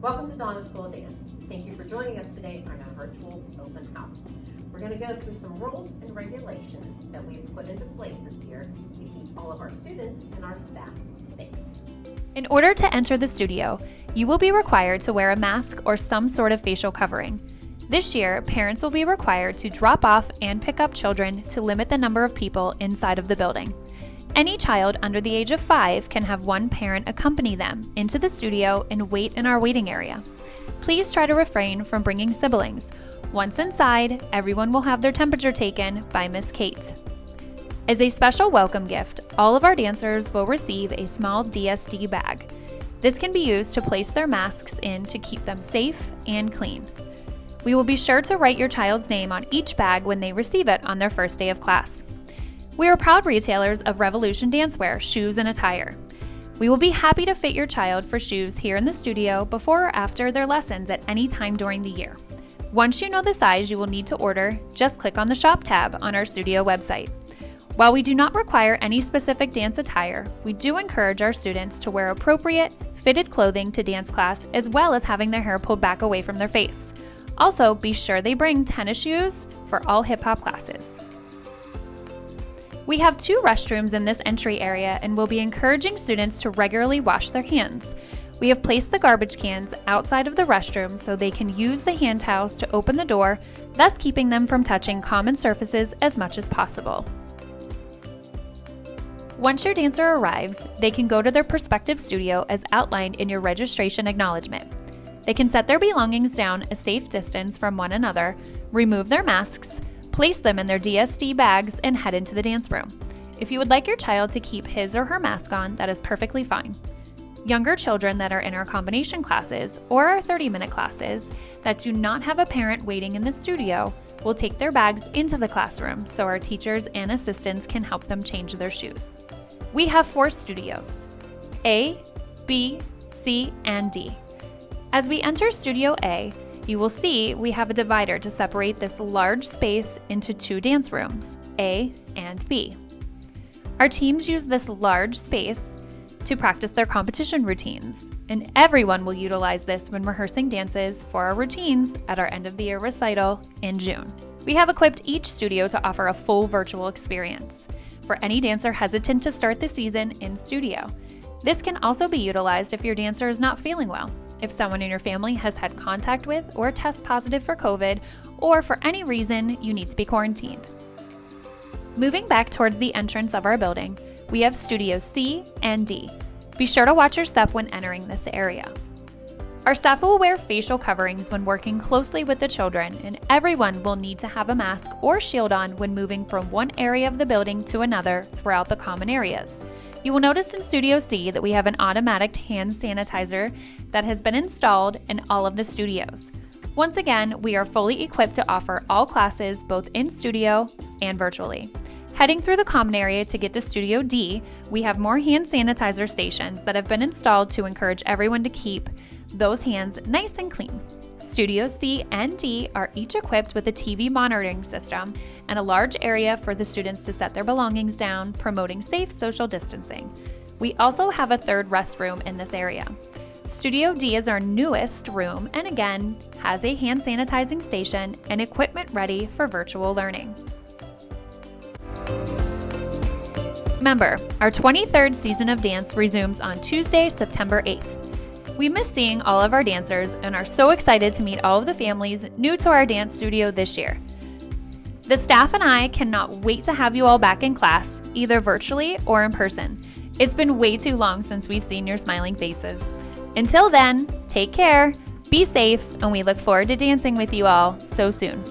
Welcome to Donna School Dance. Thank you for joining us today on our virtual open house. We're going to go through some rules and regulations that we've put into place this year to keep all of our students and our staff safe. In order to enter the studio, you will be required to wear a mask or some sort of facial covering. This year, parents will be required to drop off and pick up children to limit the number of people inside of the building. Any child under the age of 5 can have one parent accompany them into the studio and wait in our waiting area. Please try to refrain from bringing siblings. Once inside, everyone will have their temperature taken by Miss Kate. As a special welcome gift, all of our dancers will receive a small DSD bag. This can be used to place their masks in to keep them safe and clean. We will be sure to write your child's name on each bag when they receive it on their first day of class. We are proud retailers of Revolution Dancewear, shoes, and attire. We will be happy to fit your child for shoes here in the studio before or after their lessons at any time during the year. Once you know the size you will need to order, just click on the Shop tab on our studio website. While we do not require any specific dance attire, we do encourage our students to wear appropriate, fitted clothing to dance class as well as having their hair pulled back away from their face. Also, be sure they bring tennis shoes for all hip-hop classes. We have 2 restrooms in this entry area and will be encouraging students to regularly wash their hands. We have placed the garbage cans outside of the restroom so they can use the hand towels to open the door, thus keeping them from touching common surfaces as much as possible. Once your dancer arrives, they can go to their prospective studio as outlined in your registration acknowledgement. They can set their belongings down a safe distance from one another, remove their masks, place them in their DSD bags, and head into the dance room. If you would like your child to keep his or her mask on, that is perfectly fine. Younger children that are in our combination classes or our 30-minute classes that do not have a parent waiting in the studio will take their bags into the classroom so our teachers and assistants can help them change their shoes. We have 4 studios, A, B, C, and D. As we enter Studio A, you will see we have a divider to separate this large space into 2 dance rooms, A and B. Our teams use this large space to practice their competition routines, and everyone will utilize this when rehearsing dances for our routines at our end of the year recital in June. We have equipped each studio to offer a full virtual experience for any dancer hesitant to start the season in studio. This can also be utilized if your dancer is not feeling well, if someone in your family has had contact with or test positive for COVID, or for any reason you need to be quarantined. Moving back towards the entrance of our building, we have Studios C and D. Be sure to watch your step when entering this area. Our staff will wear facial coverings when working closely with the children, and everyone will need to have a mask or shield on when moving from one area of the building to another throughout the common areas. You will notice in Studio C that we have an automatic hand sanitizer that has been installed in all of the studios. Once again, we are fully equipped to offer all classes both in studio and virtually. Heading through the common area to get to Studio D, we have more hand sanitizer stations that have been installed to encourage everyone to keep those hands nice and clean. Studio C and D are each equipped with a TV monitoring system and a large area for the students to set their belongings down, promoting safe social distancing. We also have a 3rd restroom in this area. Studio D is our newest room and again has a hand sanitizing station and equipment ready for virtual learning. Remember, our 23rd season of dance resumes on Tuesday, September 8th. We miss seeing all of our dancers and are so excited to meet all of the families new to our dance studio this year. The staff and I cannot wait to have you all back in class, either virtually or in person. It's been way too long since we've seen your smiling faces. Until then, take care, be safe, and we look forward to dancing with you all so soon.